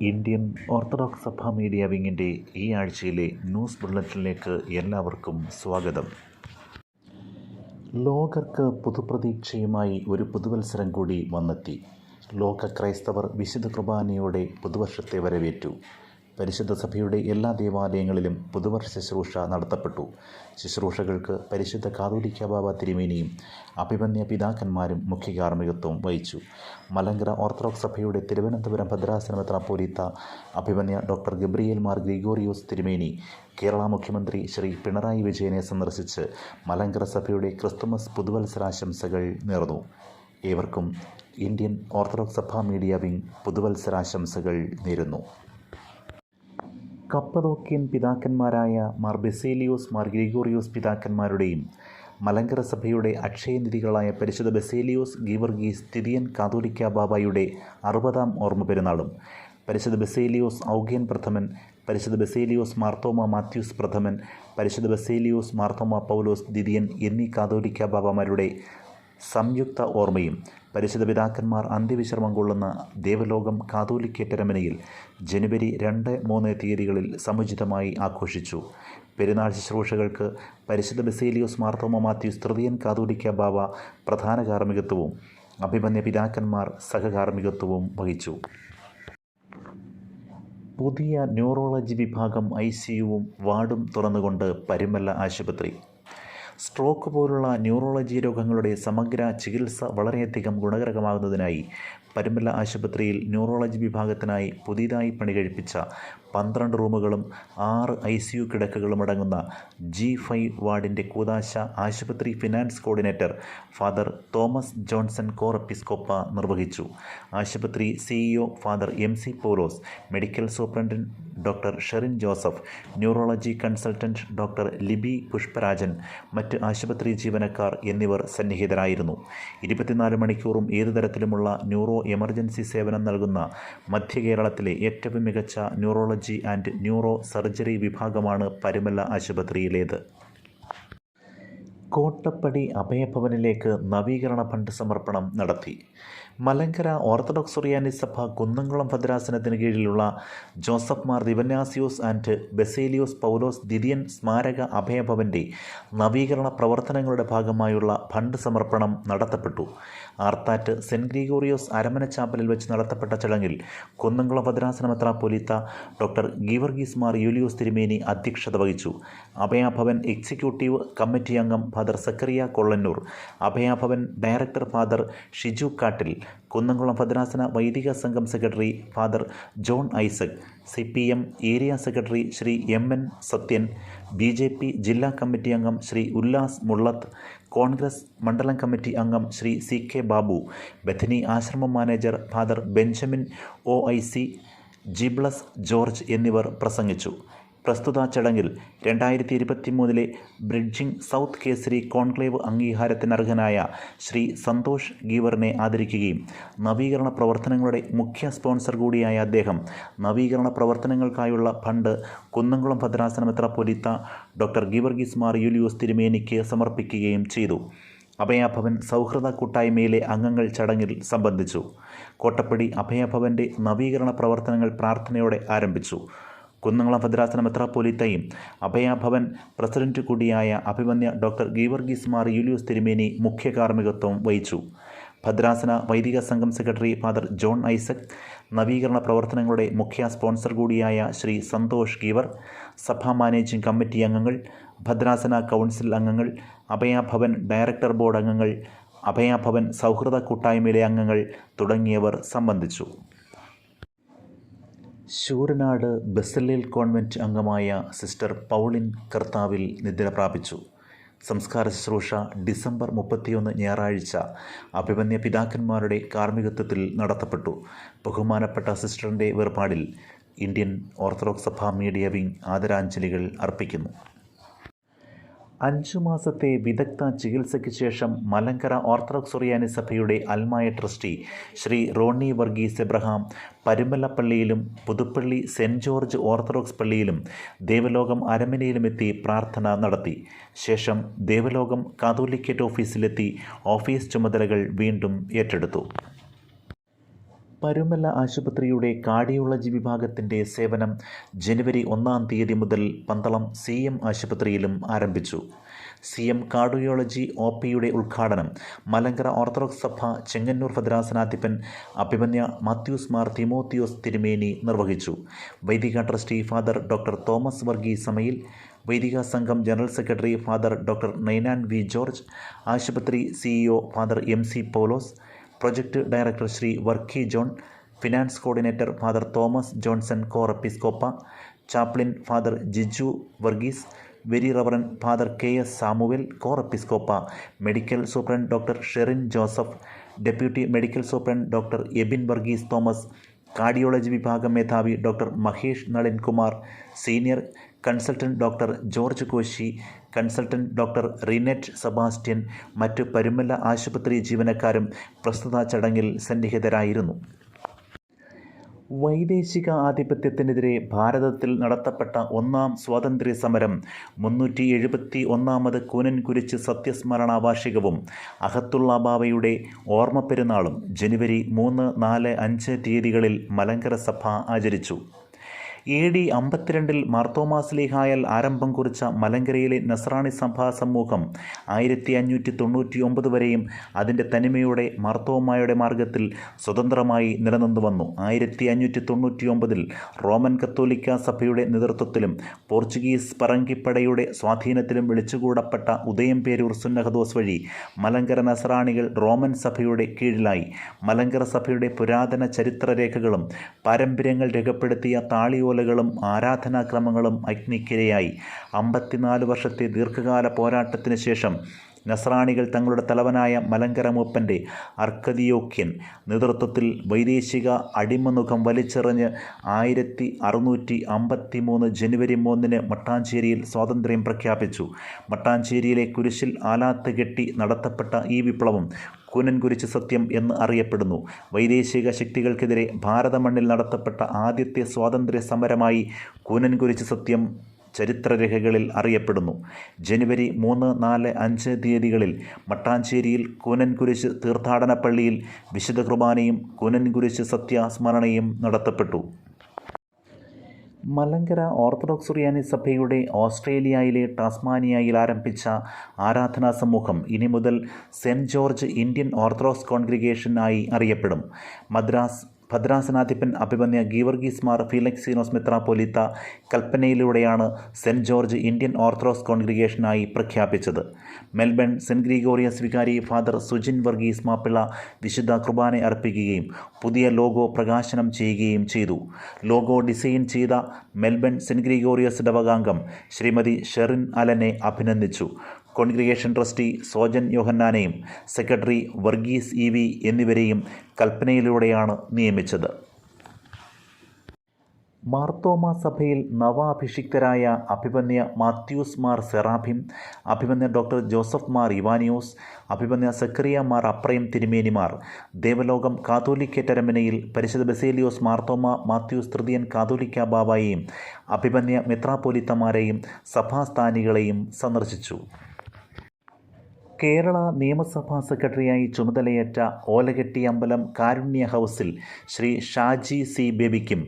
Indian orthodox സഭ media വിങ്ങിൻ്റെ ഈ ആഴ്ചയിലെ ന്യൂസ് ബുള്ളറ്റിനിലേക്ക് എല്ലാവർക്കും സ്വാഗതം. ലോകർക്ക് പുതുപ്രതീക്ഷയുമായി ഒരു പുതുവത്സരം കൂടി വന്നെത്തി. ലോക ക്രൈസ്തവർ വിശുദ്ധ കുർബാനയോടെ പുതുവർഷത്തെ വരവേറ്റു. പരിശുദ്ധ സഭയുടെ എല്ലാ ദേവാലയങ്ങളിലും പുതുവർഷ ശുശ്രൂഷ നടത്തപ്പെട്ടു. ശുശ്രൂഷകൾക്ക് പരിശുദ്ധ കാതോലിക്ക ബാബ തിരുമേനിയും അഭിമന്യ പിതാക്കന്മാരും മുഖ്യ കാർമ്മികത്വം വഹിച്ചു. മലങ്കര ഓർത്തഡോക്സ് സഭയുടെ തിരുവനന്തപുരം ഭദ്രാസന മെത്രാപ്പോലീത്ത അഭിമന്യ ഡോക്ടർ ഗബ്രിയേൽ മാർ ഗ്രിഗോറിയോസ് തിരുമേനി കേരള മുഖ്യമന്ത്രി ശ്രീ പിണറായി വിജയനെ സന്ദർശിച്ച് മലങ്കര സഭയുടെ ക്രിസ്തുമസ് പുതുവത്സരാശംസകൾ നേർന്നു. ഏവർക്കും ഇന്ത്യൻ ഓർത്തഡോക്സ് സഭ മീഡിയ വിങ് പുതുവത്സരാശംസകൾ നേരുന്നു. കപ്പദോക്യൻ പിതാക്കന്മാരായ മാർ ബെസേലിയോസ് മാർ ഗ്രിഗോറിയോസ് പിതാക്കന്മാരുടെയും മലങ്കര സഭയുടെ അക്ഷയനിധികളായ പരിശുദ്ധ ബെസേലിയോസ് ഗീവർഗീസ് തിതിയൻ കാതോലിക്ക ബാബായുടെ 60-ാം ഓർമ്മ പെരുന്നാളും പരിശുദ്ധ ബെസേലിയോസ് ഔഗ്യൻ പ്രഥമൻ, പരിശുദ്ധ ബെസേലിയോസ് മാർത്തോമ മാത്യൂസ് പ്രഥമൻ, പരിശുദ്ധ ബെസേലിയോസ് മാർത്തോമ പൗലോസ് ദിദിയൻ എന്നീ കാതോലിക്ക ബാബാമാരുടെ സംയുക്ത ഓർമ്മയും പരിശുദ്ധ പിതാക്കന്മാർ അന്ത്യവിശ്രമം കൊള്ളുന്ന ദേവലോകം കാതോലിക്കേറ്റരമനയിൽ ജനുവരി 2-3 തീയതികളിൽ സമുചിതമായി ആഘോഷിച്ചു. പെരുന്നാൾ ശുശ്രൂഷകൾക്ക് പരിശുദ്ധ ബെസേലിയോസ് മാർത്തോമ മാത്യൂസ് തൃതീയൻ കാതോലിക്ക ബാബ പ്രധാന കാർമ്മികത്വവും അഭിമന്യ പിതാക്കന്മാർ സഹകാർമ്മികത്വവും വഹിച്ചു. പുതിയ ന്യൂറോളജി വിഭാഗം ICUവും വാർഡും തുറന്നുകൊണ്ട് പരുമല്ല ആശുപത്രി. സ്ട്രോക്ക് പോലുള്ള ന്യൂറോളജി രോഗങ്ങളുടെ സമഗ്ര ചികിത്സ വളരെയധികം ഗുണകരമാകുന്നതിനായി പരുമല്ല ആശുപത്രിയിൽ ന്യൂറോളജി വിഭാഗത്തിനായി പുതിയതായി പണികഴിപ്പിച്ച 12 റൂമുകളും 6 ICU കിടക്കകളും അടങ്ങുന്ന G5 വാർഡിൻ്റെ കൂദാശ ആശുപത്രി finance coordinator father Thomas Johnson കോർ എപ്പിസ്കോപ്പ നിർവഹിച്ചു. ആശുപത്രി CEO father MC Paulose, medical superintendent doctor Sherin Joseph, neurology consultant doctor Libi Pushparajan, മറ്റ് ആശുപത്രി ജീവനക്കാർ എന്നിവർ സന്നിഹിതരായിരുന്നു. 24 മണിക്കൂറും ഏതു തരത്തിലുമുള്ള ന്യൂറോ എമർജൻസി സേവനം നൽകുന്ന മധ്യ കേരളത്തിലെ ഏറ്റവും മികച്ച ന്യൂറോളജി ആൻഡ് ന്യൂറോ സർജറി വിഭാഗമാണ് പരുമല്ല ആശുപത്രിയിലേത്. കോട്ടപ്പടി അഭയഭവനിലേക്ക് നവീകരണ ഫണ്ട് സമർപ്പണം നടത്തി. മലങ്കര ഓർത്തഡോക്സ് സുറിയാനി സഭ കുന്നംകുളം ഭദ്രാസനത്തിന് കീഴിലുള്ള ജോസഫ് മാർ ദിവന്യാസിയോസ് ആൻഡ് ബെസേലിയോസ് പൗലോസ് ദിദിയൻ സ്മാരക അഭയഭവൻ്റെ നവീകരണ പ്രവർത്തനങ്ങളുടെ ഭാഗമായുള്ള ഫണ്ട് സമർപ്പണം നടത്തപ്പെട്ടു. ആർത്താറ്റ് സെൻറ്റ് ഗ്രിഗോറിയോസ് അരമന ചാപ്പലിൽ വെച്ച് നടത്തപ്പെട്ട ചടങ്ങിൽ കുന്നംകുളം ഭദ്രാസന മെത്രാപ്പോലീത്ത ഡോക്ടർ ഗീവർഗീസ് മാർ യൂലിയോസ് തിരുമേനി അധ്യക്ഷത വഹിച്ചു. അഭയഭവൻ എക്സിക്യൂട്ടീവ് കമ്മിറ്റി അംഗം father Zacharia Kollannur, Abhayabhavan director father Shiju Kattil, Kunnamkulam ഭദ്രാസന വൈദിക സംഘം secretary father John Isaac, CPM area secretary Shri MN Sathyan, BJP ജില്ലാ കമ്മിറ്റി അംഗം ശ്രീ ഉല്ലാസ് മുള്ളത്ത്, കോൺഗ്രസ് മണ്ഡലം കമ്മിറ്റി അംഗം ശ്രീ CK ബാബു, ബഥനി ആശ്രമം manager father Benjamin OIC, Jiblas George എന്നിവർ പ്രസംഗിച്ചു. പ്രസ്തുത ചടങ്ങിൽ 2023 ബ്രിഡ്ജിംഗ് സൗത്ത് കേസരി കോൺക്ലേവ് അംഗീകാരത്തിനർഹനായ ശ്രീ സന്തോഷ് ഗീവറിനെ ആദരിക്കുകയും നവീകരണ പ്രവർത്തനങ്ങളുടെ മുഖ്യ സ്പോൺസർ കൂടിയായ അദ്ദേഹം നവീകരണ പ്രവർത്തനങ്ങൾക്കായുള്ള ഫണ്ട് കുന്നംകുളം ഭദ്രാസന മെത്രാപ്പോലീത്ത ഡോക്ടർ ഗീവർഗീസ് മാർ യൂലിയോസ് തിരുമേനിക്ക് സമർപ്പിക്കുകയും ചെയ്തു. അഭയഭവൻ സൗഹൃദ കൂട്ടായ്മയിലെ അംഗങ്ങൾ ചടങ്ങിൽ സംബന്ധിച്ചു. കോട്ടപ്പടി അഭയഭവൻ്റെ നവീകരണ പ്രവർത്തനങ്ങൾ പ്രാർത്ഥനയോടെ ആരംഭിച്ചു. കുന്നംകുളം ഭദ്രാസന മെത്രാപ്പോലീത്തയും അഭയഭവൻ പ്രസിഡന്റ് കൂടിയായ അഭിമന്യ ഡോക്ടർ ഗീവർഗീസ് മാർ യൂലിയോസ് തിരുമേനി മുഖ്യ കാർമ്മികത്വം വഹിച്ചു. ഭദ്രാസന വൈദിക സംഘം സെക്രട്ടറി ഫാദർ ജോൺ ഐസക്, നവീകരണ പ്രവർത്തനങ്ങളുടെ മുഖ്യ സ്പോൺസർ കൂടിയായ ശ്രീ സന്തോഷ് ഗീവർ, സഭാ മാനേജിംഗ് കമ്മിറ്റി അംഗങ്ങൾ, ഭദ്രാസന കൗൺസിൽ അംഗങ്ങൾ, അഭയഭവൻ ഡയറക്ടർ ബോർഡ് അംഗങ്ങൾ, അഭയഭവൻ സൗഹൃദ കൂട്ടായ്മയിലെ അംഗങ്ങൾ തുടങ്ങിയവർ സംബന്ധിച്ചു. ശൂരനാട് ബെസലേൽ കോൺവെൻറ്റ് അംഗമായ സിസ്റ്റർ പൗളിൻ കർത്താവിൽ നിദ്ര പ്രാപിച്ചു. സംസ്കാര ശുശ്രൂഷ ഡിസംബർ 31 ഞായറാഴ്ച അഭിമന്യ പിതാക്കന്മാരുടെ കാർമ്മികത്വത്തിൽ നടത്തപ്പെട്ടു. ബഹുമാനപ്പെട്ട സിസ്റ്ററിൻ്റെ വേർപാടിൽ ഇന്ത്യൻ ഓർത്തഡോക്സ് സഭ മീഡിയ വിങ് ആദരാഞ്ജലികൾ അർപ്പിക്കുന്നു. 5 മാസത്തെ വിദഗ്ധ ചികിത്സയ്ക്ക് ശേഷം മലങ്കര ഓർത്തഡോക്സ് സുറിയാനി സഭയുടെ അൽമായ ട്രസ്റ്റി ശ്രീ റോണി വർഗീസ് എബ്രഹാം പരുമല പള്ളിയിലും പുതുപ്പള്ളി സെൻറ്റ് ജോർജ് ഓർത്തഡോക്സ് പള്ളിയിലും ദേവലോകം അരമനയിലുമെത്തി പ്രാർത്ഥന നടത്തി. ശേഷം ദേവലോകം കാതോലിക്കേറ്റ് ഓഫീസിലെത്തി ഓഫീസ് ചുമതലകൾ വീണ്ടും ഏറ്റെടുത്തു. പരുമല ആശുപത്രിയുടെ കാർഡിയോളജി വിഭാഗത്തിൻ്റെ സേവനം ജനുവരി 1-ാം തീയതി മുതൽ പന്തളം CM ആശുപത്രിയിലും ആരംഭിച്ചു. CM കാർഡിയോളജി OPയുടെ ഉദ്ഘാടനം മലങ്കര ഓർത്തഡോക്സ് സഭ ചെങ്ങന്നൂർ ഭദ്രാസനാധിപൻ അഭിമന്യ മാത്യൂസ് മാർ തിമോത്തിയോസ് തിരുമേനി നിർവഹിച്ചു. വൈദിക trustee father doctor Thomas Varghese സമയിൽ, വൈദിക സംഘം general secretary father doctor Ninan V George, ആശുപത്രി CEO father MC Paulose, project director Shri Varkey John, finance coordinator father Thomas Johnson കോർ എപ്പിസ്കോപ്പ, chaplain father Jiju Varghese, very reverend father KS Samuel കോർ എപ്പിസ്കോപ്പ, medical superintendent doctor Sherin Joseph, deputy medical superintendent doctor Ebin Varghese Thomas, cardiology വിഭാഗം മേധാവി doctor Mahesh Nalinkumar, senior consultant doctor George Koshy, consultant doctor റിനെറ്റ് Sebastian, മറ്റ് പരുമല ആശുപത്രി ജീവനക്കാരും പ്രസ്തുത ചടങ്ങിൽ സന്നിഹിതരായിരുന്നു. വൈദേശിക ആധിപത്യത്തിനെതിരെ ഭാരതത്തിൽ നടത്തപ്പെട്ട 1-ാം സ്വാതന്ത്ര്യ സമരം 371-ാമത് കൂനൻകുരിശ് സത്യസ്മരണ വാർഷികവും അഹത്തുള്ള ബാവയുടെ ഓർമ്മ പെരുന്നാളും ജനുവരി 3, 4, 5 തീയതികളിൽ മലങ്കര സഭ ആചരിച്ചു. AD 52 മാർത്തോമാ ശ്ലീഹായാൽ ആരംഭം കുറിച്ച മലങ്കരയിലെ നസ്രാണി സഭാ സമൂഹം 1599 വരെയും അതിൻ്റെ തനിമയോടെ മാർത്തോമായുടെ മാർഗത്തിൽ സ്വതന്ത്രമായി നിലനിന്നു വന്നു. 1599 റോമൻ കത്തോലിക്ക സഭയുടെ നേതൃത്വത്തിലും പോർച്ചുഗീസ് പറങ്കിപ്പടയുടെ സ്വാധീനത്തിലും വിളിച്ചുകൂടപ്പെട്ട ഉദയംപേരൂർ സുന്നഹദോസ് വഴി മലങ്കര നസ്രാണികൾ റോമൻ സഭയുടെ കീഴിലായി. മലങ്കര സഭയുടെ പുരാതന ചരിത്രരേഖകളും പാരമ്പര്യങ്ങൾ രേഖപ്പെടുത്തിയ താളിയോലകളും ആരാധനാക്രമങ്ങളും അഗ്നിക്കിരയായി. 54 വർഷത്തെ ദീർഘകാല പോരാട്ടത്തിന് ശേഷം നസ്രാണികൾ തങ്ങളുടെ തലവനായ മലങ്കര മൂപ്പൻ്റെ അർക്കദിയോക്യൻ നേതൃത്വത്തിൽ വൈദേശിക അടിമനുഖം വലിച്ചെറിഞ്ഞ് 1653 ജനുവരി 3 മട്ടാഞ്ചേരിയിൽ സ്വാതന്ത്ര്യം പ്രഖ്യാപിച്ചു. മട്ടാഞ്ചേരിയിലെ കുരിശിൽ ആലാത്ത് കെട്ടി നടത്തപ്പെട്ട ഈ വിപ്ലവം കൂനൻകുരിശ് സത്യം എന്ന് അറിയപ്പെടുന്നു. വൈദേശിക ശക്തികൾക്കെതിരെ ഭാരതമണ്ണിൽ നടത്തപ്പെട്ട ആദ്യത്തെ സ്വാതന്ത്ര്യ സമരമായി കൂനൻകുരിശ് സത്യം ചരിത്രരേഖകളിൽ അറിയപ്പെടുന്നു. ജനുവരി 3, 4, 5 തീയതികളിൽ മട്ടാഞ്ചേരിയിൽ കൂനൻകുരിശ് തീർത്ഥാടന പള്ളിയിൽ വിശുദ്ധ കുർബാനയും കൂനൻകുരിശ് സത്യസ്മരണയും നടത്തപ്പെട്ടു. മലങ്കര ഓർത്തഡോക്സ് സുറിയാനി സഭയുടെ ഓസ്ട്രേലിയയിലെ ടാസ്മാനിയയിൽ ആരംഭിച്ച ആരാധനാ സമൂഹം ഇനി മുതൽ saint George Indian Orthodox congregation ആയി അറിയപ്പെടും. ഭദ്രാസനാധിപൻ അഭിമന്യ ഗീവർഗീസ് മാർ ഫീലക്സീനോസ് മെത്രാപ്പോലീത്ത കൽപ്പനയിലൂടെയാണ് സെൻറ്റ് ജോർജ് ഇന്ത്യൻ ഓർത്തഡോക്സ് കോൺഗ്രിഗേഷനായി പ്രഖ്യാപിച്ചത്. മെൽബൺ സെൻറ്റ് ഗ്രിഗോറിയസ് വികാരി ഫാദർ സുജിൻ വർഗീസ് മാപ്പിള വിശുദ്ധ കുർബാന അർപ്പിക്കുകയും പുതിയ ലോഗോ പ്രകാശനം ചെയ്യുകയും ചെയ്തു. ലോഗോ ഡിസൈൻ ചെയ്ത മെൽബൺ സെൻറ്റ് ഗ്രിഗോറിയസ് ഇടവകാംഗം ശ്രീമതി ഷെറിൻ അലനെ അഭിനന്ദിച്ചു. കോൺഗ്രിഗേഷൻ ട്രസ്റ്റി സോജൻ യോഹന്നാനെയും സെക്രട്ടറി വർഗീസ് EV എന്നിവരെയും കൽപ്പനയിലൂടെയാണ് നിയമിച്ചത്. മാർത്തോമാ സഭയിൽ നവാഭിഷിക്തരായ അഭിമന്യ മാത്യൂസ് മാർ സെറാഫിം, അഭിമന്യ ഡോക്ടർ ജോസഫ് മാർ ഇവാനിയോസ്, അഭിമന്യ സക്കറിയ മാർ അപ്രയം തിരുമേനിമാർ, ദേവലോകം കാതോലിക്കേറ്റരമനയിൽ പരിശുദ്ധ ബസേലിയോസ് മാർത്തോമാ മാത്യൂസ് തൃതീയൻ കാതോലിക്ക ബാവായെയും അഭിമന്യ മെത്രാപ്പോലിത്തമാരെയും സഭാസ്ഥാനികളെയും സന്ദർശിച്ചു. കേരള നിയമസഭാ സെക്രട്ടറിയായി ചുമതലയേറ്റ ഓലകെട്ടി അമ്പലം കാരുണ്യ ഹൗസിൽ ശ്രീ ഷാജി C ബേബിക്കും,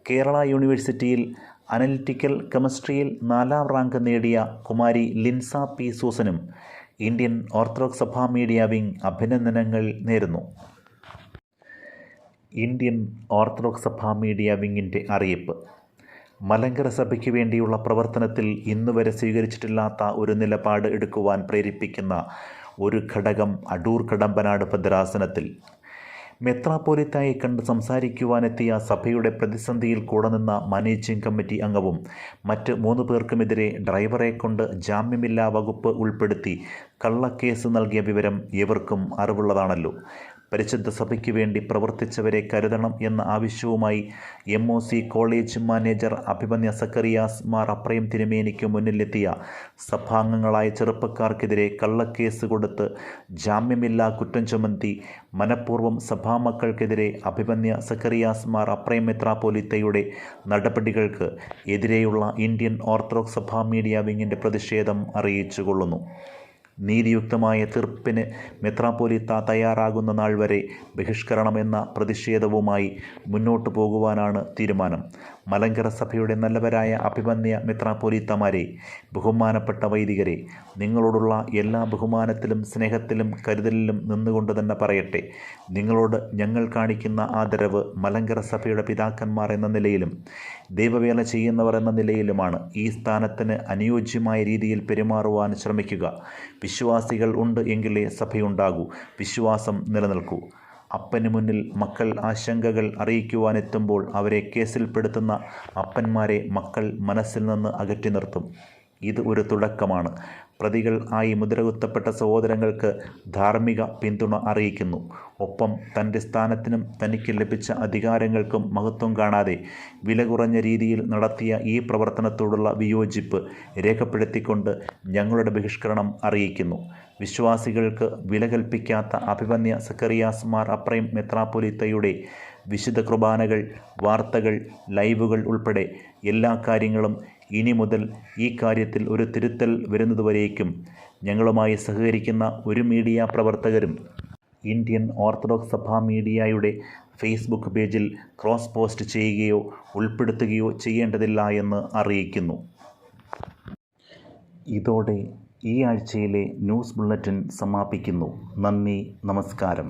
കേരള യൂണിവേഴ്സിറ്റിയിൽ അനലിറ്റിക്കൽ കെമിസ്ട്രിയിൽ 4ാം റാങ്ക് നേടിയ കുമാരി ലിൻസ P സൂസനും ഇന്ത്യൻ ഓർത്തഡോക്സ് സഭാ മീഡിയ വിംഗ് അഭിനന്ദനങ്ങൾ നേരുന്നു. ഇന്ത്യൻ ഓർത്തഡോക്സ് സഭാ മീഡിയ വിങ്ങിൻ്റെ അറിയിപ്പ്. മലങ്കര സഭയ്ക്ക് വേണ്ടിയുള്ള പ്രവർത്തനത്തിൽ ഇന്നുവരെ സ്വീകരിച്ചിട്ടില്ലാത്ത ഒരു നിലപാട് എടുക്കുവാൻ പ്രേരിപ്പിക്കുന്ന ഒരു ഘടകം അടൂർ കടമ്പനാട് ഭദ്രാസനത്തിൽ. മെത്രാപ്പോലിത്തായെ കണ്ട് സംസാരിക്കുവാനെത്തിയ സഭയുടെ പ്രതിസന്ധിയിൽ കൂടെ നിന്ന മാനേജിംഗ് കമ്മിറ്റി അംഗവും മറ്റ് 3 പേർക്കുമെതിരെ ഡ്രൈവറെ കൊണ്ട് ജാമ്യമില്ലാ വകുപ്പ് ഉൾപ്പെടുത്തി കള്ളക്കേസ് നൽകിയ വിവരം ഏവർക്കും അറിവുള്ളതാണല്ലോ. പരിശുദ്ധ സഭയ്ക്ക് വേണ്ടി പ്രവർത്തിച്ചവരെ കരുതണം എന്ന ആവശ്യവുമായി MOC കോളേജ് മാനേജർ അഭിമന്യ സക്കറിയാസ് മാർ അപ്രയം തിരുമേനിക്ക് മുന്നിലെത്തിയ സഭാംഗങ്ങളായ ചെറുപ്പക്കാർക്കെതിരെ കള്ളക്കേസ് കൊടുത്ത് ജാമ്യമില്ലാ കുറ്റം ചുമത്തി മനഃപൂർവ്വം സഭാമക്കൾക്കെതിരെ അഭിമന്യ സക്കറിയാസ് മാർ അപ്രയം മെത്രാപ്പോലിത്തയുടെ നടപടികൾക്ക് എതിരെയുള്ള ഇന്ത്യൻ ഓർത്തഡോക്സ് സഭാ മീഡിയ വിങ്ങിൻ്റെ പ്രതിഷേധം അറിയിച്ചുകൊള്ളുന്നു. നീതിയുക്തമായ തീർപ്പിന് മെത്രാപ്പോലീത്ത തയ്യാറാകുന്ന നാൾ വരെ ബഹിഷ്കരണമെന്ന പ്രതിഷേധവുമായി മുന്നോട്ടു പോകുവാനാണ് തീരുമാനം. മലങ്കര സഭയുടെ നല്ലവരായ അഭിമന്യ മെത്രാപ്പോലീത്തമാരെ, ബഹുമാനപ്പെട്ട വൈദികരെ, നിങ്ങളോടുള്ള എല്ലാ ബഹുമാനത്തിലും സ്നേഹത്തിലും കരുതലിലും നിന്നുകൊണ്ട് തന്നെ പറയട്ടെ, നിങ്ങളോട് ഞങ്ങൾ കാണിക്കുന്ന ആദരവ് മലങ്കര സഭയുടെ പിതാക്കന്മാർ എന്ന നിലയിലും ദൈവവേല ചെയ്യുന്നവർ എന്ന നിലയിലുമാണ്. ഈ സ്ഥാനത്തിന് അനുയോജ്യമായ രീതിയിൽ പെരുമാറുവാൻ ശ്രമിക്കുക. വിശ്വാസികൾ ഉണ്ട് എങ്കിലേ സഭയുണ്ടാകൂ, വിശ്വാസം നിലനിൽക്കൂ. അപ്പന് മുന്നിൽ മക്കൾ ആശങ്കകൾ അറിയിക്കുവാനെത്തുമ്പോൾ അവരെ കേസിൽപ്പെടുത്തുന്ന അപ്പന്മാരെ മക്കൾ മനസ്സിൽ നിന്ന് അകറ്റി നിർത്തും. ഇത് ഒരു തുടക്കമാണ്. പ്രതികൾ ആയി മുദ്രകുത്തപ്പെട്ട സഹോദരങ്ങൾക്ക് ധാർമ്മിക പിന്തുണ അറിയിക്കുന്നു. ഒപ്പം തൻ്റെ സ്ഥാനത്തിനും തനിക്ക് ലഭിച്ച അധികാരങ്ങൾക്കും മഹത്വം കാണാതെ വില കുറഞ്ഞ രീതിയിൽ നടത്തിയ ഈ പ്രവർത്തനത്തോടുള്ള വിയോജിപ്പ് രേഖപ്പെടുത്തിക്കൊണ്ട് ഞങ്ങളുടെ ബഹിഷ്കരണം അറിയിക്കുന്നു. വിശ്വാസികൾക്ക് വില കൽപ്പിക്കാത്ത അഭിമന്യ സക്കറിയാസ് മാർ അപ്രൈം മെത്രാപ്പൊലീത്തയുടെ വിശുദ്ധ കുർബാനകൾ, വാർത്തകൾ, ലൈവുകൾ ഉൾപ്പെടെ എല്ലാ കാര്യങ്ങളും ഇനി മുതൽ ഈ കാര്യത്തിൽ ഒരു തിരുത്തൽ വരുന്നതുവരേക്കും ഞങ്ങളുമായി സഹകരിക്കുന്ന ഒരു മീഡിയ പ്രവർത്തകരും ഇന്ത്യൻ ഓർത്തഡോക്സ് സഭാ മീഡിയയുടെ ഫേസ്ബുക്ക് പേജിൽ ക്രോസ് പോസ്റ്റ് ചെയ്യുകയോ ഉൾപ്പെടുത്തുകയോ ചെയ്യേണ്ടതില്ല എന്ന് അറിയിക്കുന്നു. ഇതോടെ ഈ ആഴ്ചയിലെ ന്യൂസ് ബുള്ളറ്റിൻ സമാപിക്കുന്നു. നന്ദി, നമസ്കാരം.